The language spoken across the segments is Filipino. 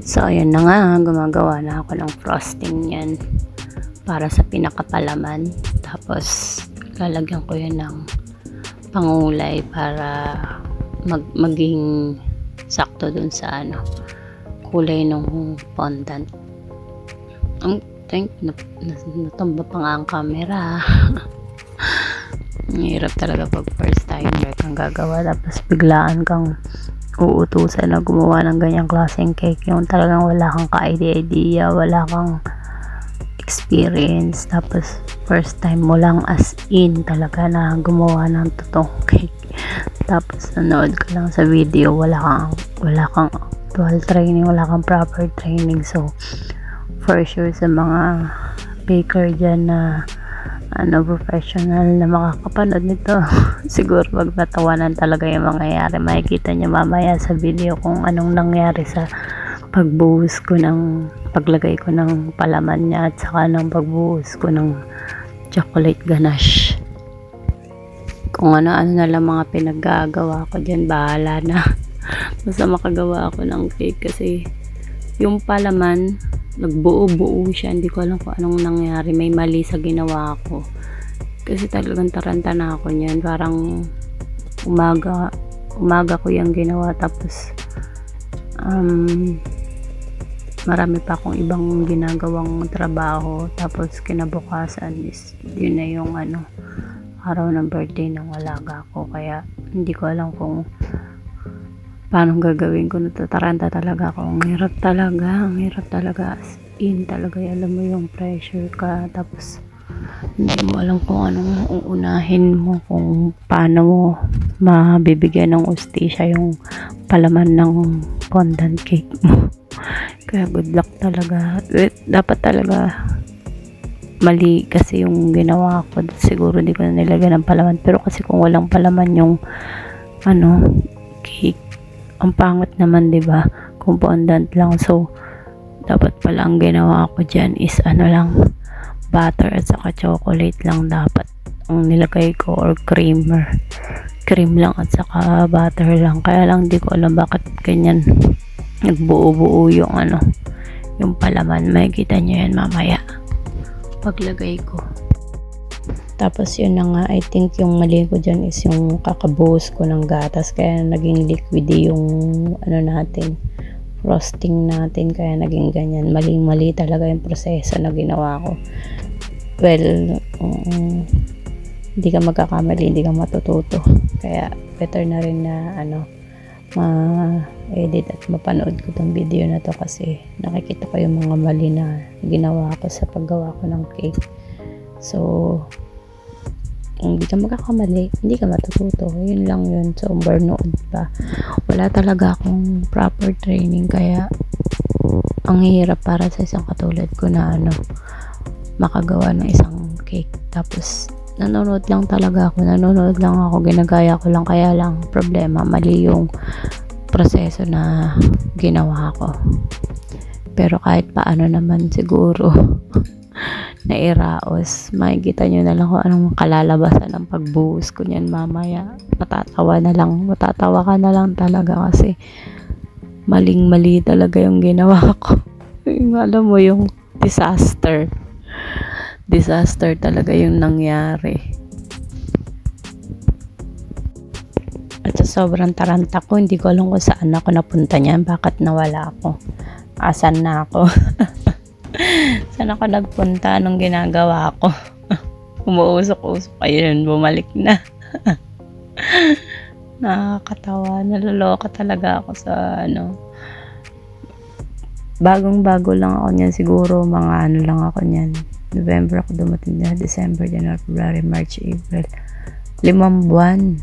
So, ayan na nga, gumagawa na ako ng frosting yan para sa pinakapalaman. Tapos, lalagyan ko yan ng pangulay para maging sakto dun sa kulay ng fondant. Ang natumba pa nga ang camera. Ang hirap talaga pag first timer kang gagawa, tapos biglaan kang uutusan na gumawa ng ganyang klaseng cake, yung talagang wala kang ka-idea, wala kang experience, tapos first time mo lang as in talaga na gumawa ng totoong cake, tapos nanood ka lang sa video, wala kang actual training, wala kang proper training. So for sure sa mga baker dyan na professional na makakapanood nito, siguro magtatawanan talaga yung mangyayari. Makikita niyo mamaya sa video kung anong nangyari sa paglagay ko ng palaman niya at saka ng pagbuhos ko ng chocolate ganache. Kung ano-ano na lang mga pinaggagawa ko dyan, bahala na. Basta makagawa ako ng cake, kasi yung palaman nagbuo-buo siya, hindi ko alam kung anong nangyari, may mali sa ginawa ko, kasi talagang taranta na ako niyan. Parang umaga ko yung ginawa, tapos marami pa akong ibang ginagawang trabaho, tapos kinabukasan is yun na yung araw ng birthday ng alaga ko, kaya hindi ko alam kung paano gagawin ko. Natataranta talaga ako. Ang hirap talaga as in talaga, alam mo yung pressure ka, tapos hindi mo alam kung anong uunahin mo, kung paano mo mabibigyan ng ustisya yung palaman ng fondant cake mo. Kaya good luck talaga. Dapat talaga mali kasi yung ginawa ko, siguro hindi ko na nilagyan ng palaman, pero kasi kung walang palaman yung cake, ang pangit naman, 'di ba? Kung fondant lang. So dapat pala ang ginawa ko diyan is lang, butter at saka chocolate lang dapat ang nilagay ko, or cream lang at saka butter lang. Kaya lang di ko alam bakit ganyan nagbuo-buo yung yung palaman. Makikita niyo yan mamaya paglagay ko. Tapos yun na nga, I think yung mali ko dyan is yung kakabuhos ko ng gatas, kaya naging liquidy yung natin, frosting natin, kaya naging ganyan. Mali talaga yung proseso na ginawa ko. Well, hindi ka magkakamali, hindi ka matututo, kaya better na rin na ma-edit at mapanood ko tong video na to, kasi nakikita ko yung mga mali na ginawa ko sa paggawa ko ng cake. So hindi ka magkakamali, hindi ka matututo, yun lang yun. So burnout pa, wala talaga akong proper training, kaya ang hirap para sa isang katulad ko na makagawa ng isang cake. Tapos nanonood lang ako, ginagaya ko lang, kaya lang problema, mali yung proseso na ginawa ko. Pero kahit paano naman siguro nairaos. Makikita nyo na lang kung anong kalalabasan ng pagbuhos ko niyan mamaya. Matatawa ka na lang talaga, kasi mali talaga yung ginawa ko. Alam mo yung disaster talaga yung nangyari. At sa sobrang taranta ko, hindi ko alam kung saan ako napunta niyan, bakit nawala ako, asan na ako. Saan ako nagpunta, anong ginagawa ko? Umuusok-usok, ayun, bumalik na. Nakakatawa, naloloka talaga ako sa bagong-bago lang ako niyan, siguro mga lang ako niyan, November ako dumating na, December, January, February, March, April, 5 buwan,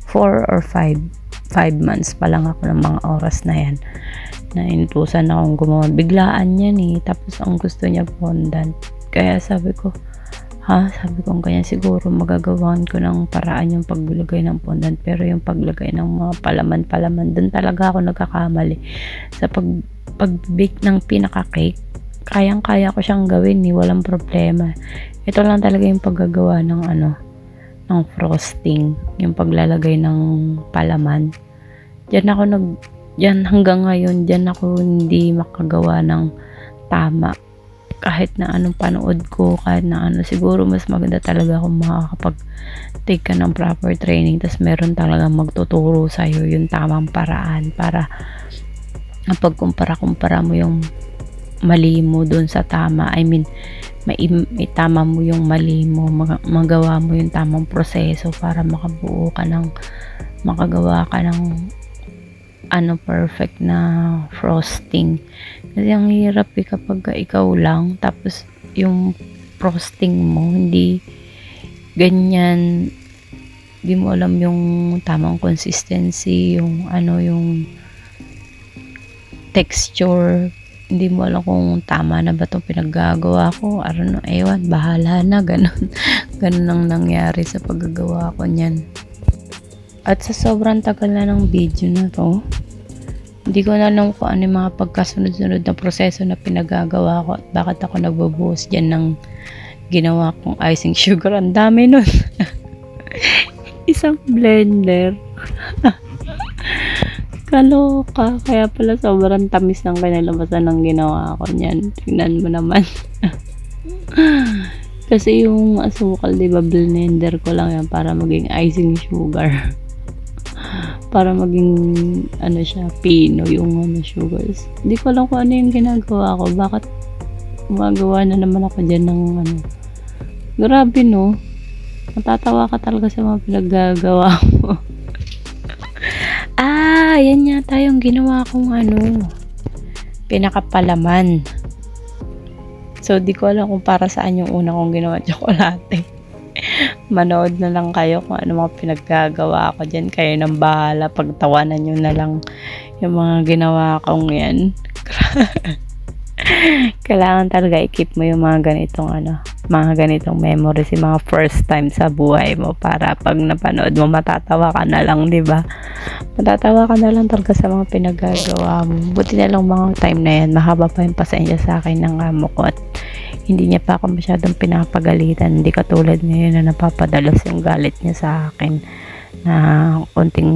4 or 5 months pa lang ako ng mga oras na yan, na inutusan akong gumawa. Biglaan yan tapos ang gusto niya fondant, kaya sabi ko ganyan, siguro magagawan ko ng paraan yung paglagay ng fondant, pero yung paglagay ng mga palaman, dun talaga ako nagkakamali. Sa pag-bake ng pinaka-cake, kayang-kaya ko siyang gawin, walang problema. Ito lang talaga yung paggagawa ng ng frosting, yung paglalagay ng palaman. Diyan ako Diyan hanggang ngayon, diyan ako hindi makagawa ng tama. Kahit na anong panood ko, kahit na ano, siguro mas maganda talaga kung makakapag-take ka ng proper training, tas meron talagang magtuturo sa'yo yung tamang paraan para kapag kumpara mo yung mali mo dun sa tama, I mean, itama mo yung mali mo, magawa mo yung tamang proseso para makagawa ka ng perfect na frosting. Kasi ang hirap kapag ikaw lang, tapos yung frosting mo hindi ganyan, di mo alam yung tamang consistency, yung yung texture, hindi mo alam kung tama na ba itong pinaggagawa ko. I don't know, ewan, bahala na, ganun. Ganun ang nangyari sa paggagawa ko niyan. At sa sobrang tagal na ng video na to, hindi ko na alam kung ano yung mga pagkasunod-sunod na proseso na pinagagawa ko at bakit ako nagbubuhos dyan ng ginawa kong icing sugar. Ang dami nun. Isang blender. Kaloka. Kaya pala sobrang tamis ng kinalabasan ng ginawa ko niyan. Tingnan mo naman. Kasi yung asukal, diba, blender ko lang yan para maging icing sugar. Para maging siya, pino yung sugars. Hindi ko alam kung ano yung ginagawa ko. Bakit gumagawa na naman ako dyan ng grabe, no? Matatawa ka talaga sa mga pinaggagawa mo. Yan yata yung ginawa kong pinakapalaman. So, di ko alam kung para saan yung una kong ginawa tsokolate. Manood na lang kayo kung ano mga pinaggagawa ko dyan. Kayo nang bahala, pagtawanan nyo na lang yung mga ginawa kong yan. Kailangan talaga i-keep mo yung mga ganitong memories, yung mga first time sa buhay mo, para pag napanood mo, matatawa ka na lang, di ba? Matatawa ka na lang talaga sa mga pinaggagawa mo. Buti na lang mga time na yan, mahaba pa yung pasensya sa akin ng amo ko at hindi niya pa ako masyadong pinapagalitan. Hindi katulad ngayon na napapadalas yung galit niya sa akin, na konting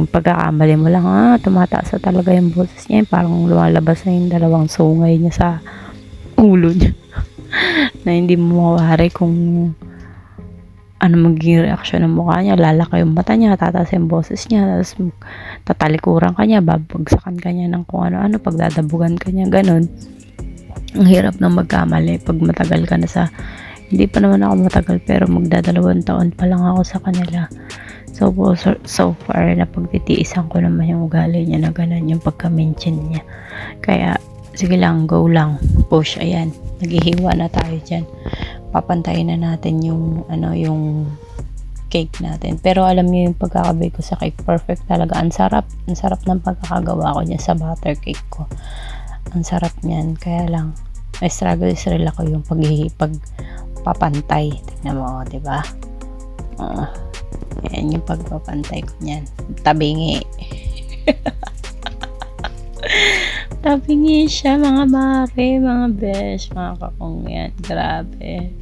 pagkakamali mo lang, tumataas na talaga yung boses niya, parang lumalabas na yung dalawang sungay niya sa ulo niya. Na hindi mo mawari kung ano magiging reaksyon ng mukha niya. Lalaki yung mata niya, tataas yung boses niya, tapos tatalikuran ka niya, babagsakan ka niya ng kung ano-ano, pagdadabugan ka niya, ganun. Ang hirap ng magkamali pag matagal ka na hindi pa naman ako matagal, pero magdadalawang taon pa lang ako sa kanila. So far, napagtitiisan ko naman yung ugali niya na ganun, yung pagka-mention niya. Kaya, sige lang, go lang, push, ayan, naghihiwa na tayo dyan. Papantayin na natin yung cake natin. Pero alam niyo yung pagkakabake ko sa cake, perfect talaga. Ang sarap ng pagkakagawa ko niya sa butter cake ko. Ang sarap niyan. Kaya lang, may struggle ako yung pagpapantay. Tignan mo, diba? Yan yung pagpapantay ko niyan. Tabingi. Tabingi siya, mga mare, mga besh, mga kakong yan. Grabe.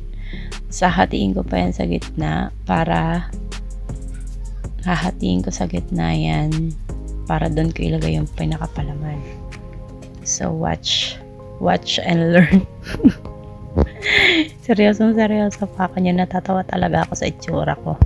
Hahatiin ko pa yan sa gitna hahatiin ko sa gitna yan para doon ko ilagay yung pinakapalaman. So, watch and learn. Seryoso pa ako niya. Natatawa talaga ako sa itsura ko.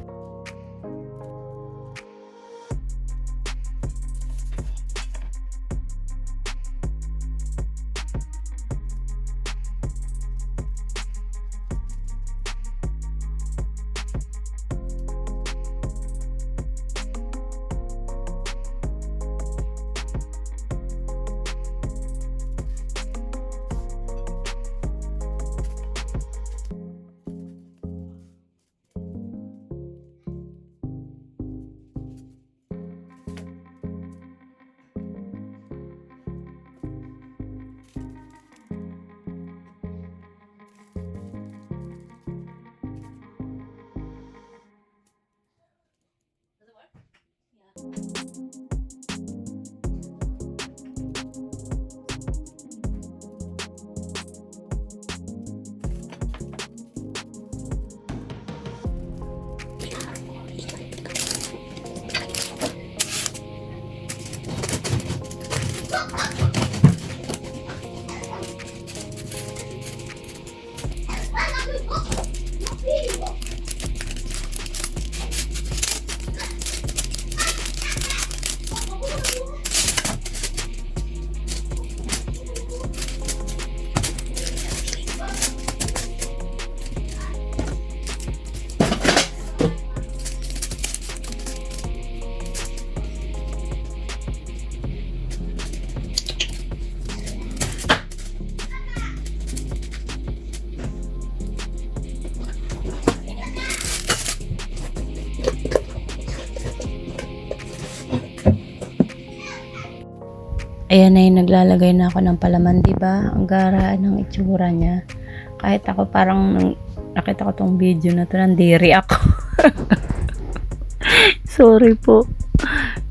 Ayan na yung naglalagay na ako ng palaman, diba? Ang gara ng itsura niya. Kahit ako parang nakita ko tong video na to, nandiri ako. Sorry po.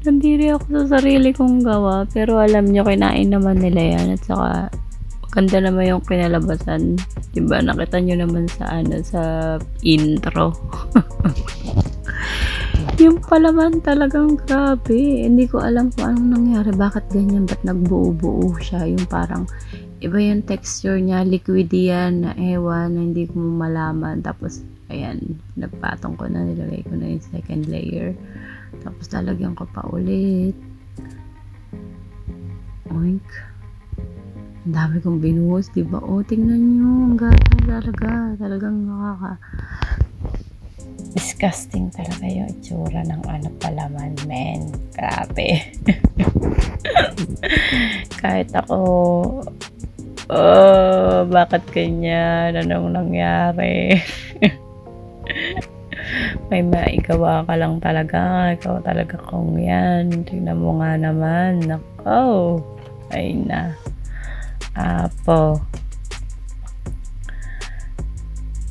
Nandiri ako sa sarili kong gawa. Pero alam nyo, kinain naman nila yan. At saka, maganda naman yung kinalabasan. Diba? Nakita nyo naman sa sa intro. Yung palaman talagang grabe. Hindi ko alam kung anong nangyari. Bakit ganyan? Ba't nagbuo-buo siya? Yung parang, iba yung texture niya. Liquidy yan na ewan na hindi ko malaman. Tapos, ayan, nagpatong ko na. Nilagay ko na yung second layer. Tapos, lalagyan ko pa ulit. Oink. Ang dami kong binuhos, diba? O, tingnan nyo. Ang gata talaga. Talagang disgusting talaga yung itsura ng palaman, men. Grabe. Kahit ako, bakit ganyan? Anong nangyari? May maigawa ka lang talaga. Ikaw talaga kung yan. Tingnan mo nga naman. Nako. Ay na. Apo.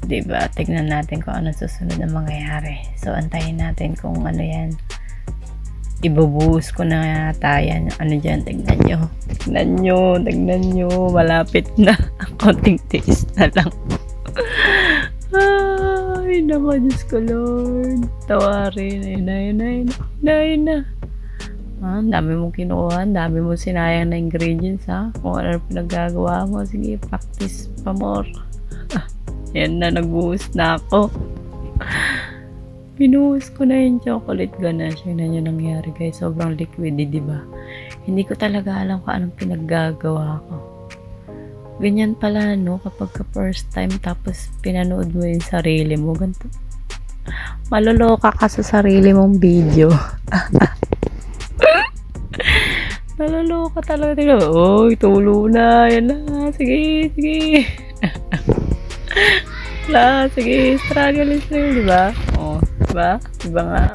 Diba? Tignan natin kung ano susunod na mangyayari. So, antayin natin kung ano yan. Ibubuhos ko na yata yan. Ano dyan? Tignan nyo. Tignan nyo. Malapit na. Konting tiis na lang. Ay, naku, Diyos ko, Lord. Tawarin. Ayun na. Ang dami mong kinuha. Ang dami mong sinayang na ingredients, ha? Kung ano pinagagawa mo. Sige, practice pa more. Yan na, nagbuhos na ako. Pinuhos ko na yung chocolate ganache. Yun na yung nangyari, guys. Sobrang liquidy, diba? Hindi ko talaga alam kung anong pinaggagawa ko. Ganyan pala, no? Kapag ka first time, tapos pinanood mo yung sarili mo. Ganito. Maloloka ka sa sarili mong video. Maloloka talaga. Oy, tulo na. Yan na. Sige. Sige, struggle, diba? Oh, diba? Diba nga?